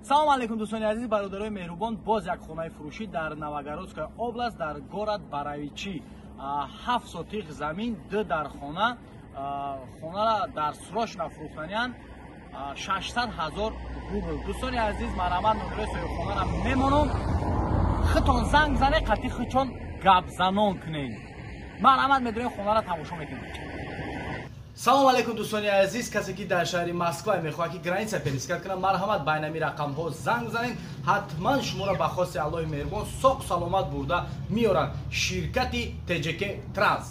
салом алейкум дӯстони азиз, бародарои меҳрубон, боз як хонаи фурӯшӣ дар Новогородская област дар город Боровичи. 7 сотих замин, 2 дар хона. Хонара дар срош нафрӯхтаниянд 600,000 рубл. Дӯстони азиз, марҳамат, номерои соҳиби хонара мемонам. Хитон занг зане, қати хичон гап занон кунед. Марҳамат, медонем хонара тамошо мекунед. салом алейкум дӯстони азиз, касе ки дар шаҳри Москва мехоҳад ки граница перескат кунад, марҳамат, ба инами рақамҳо занг занед. ҳатман шуморо ба хости Аллоҳи меҳрубон соқ саломат бурда меоранд ширкати ТЖК Транс.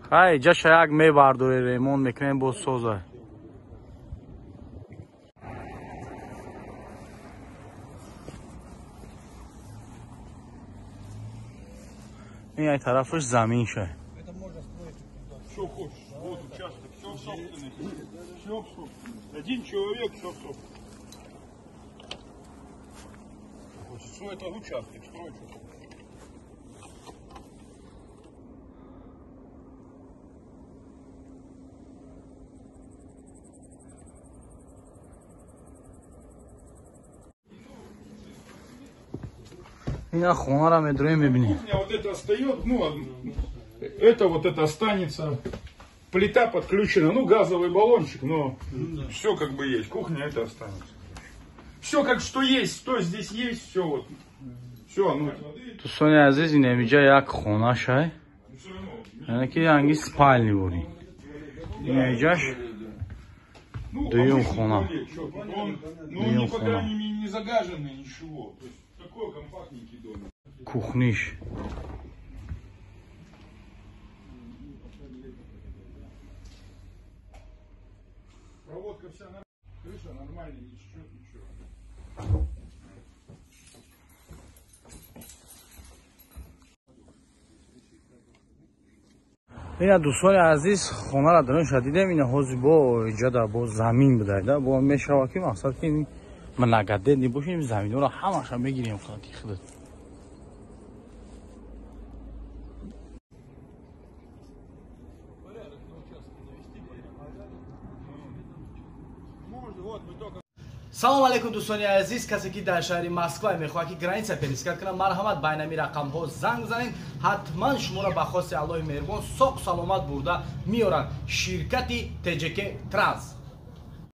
Хай, ҷаша як мебардори ремонт мекунем бо соза. Ин ай тарафаш замин ша. Это можно строить. Что хочешь. Вот участок, все собственный. Все собственный. Один человек, все собственный. Что это участок, строить что-то. Ина хонара медроем мебинем. Кухня вот это остается, ну, это вот это останется. Плита подключена, ну, газовый баллончик, но все как бы есть. Кухня это останется. Все как что есть, что здесь есть, все вот. Все, ну. Дӯстони азиз, ин амиҷа як хона шай. Яъне ки янги спальни бурин. Ин амиҷаш дуюм хона. Ну, не по крайней мере не загаженный, ничего. То есть такой компактненький домик. Кухниш. Проводка вся нормальная, крыша нормальная, не течет ничего. ина дӯстони азиз, хонара дарон шадидем, ина ҳозир бо иҷода бо замин будайда, бо мешава ки мақсад ки манагаде небошем, заминҳоро ҳамаша мегирем қати худат. салом алейкум дӯстони азиз, касе ки дар шаҳри Москва мехоҳад ки граница перескат кунад, марҳамат, ба инами рақамҳо занг занед. ҳатман шуморо ба хости Аллоҳи меҳрубон соқ саломат бурда меоранд ширкати ТЖК Транс.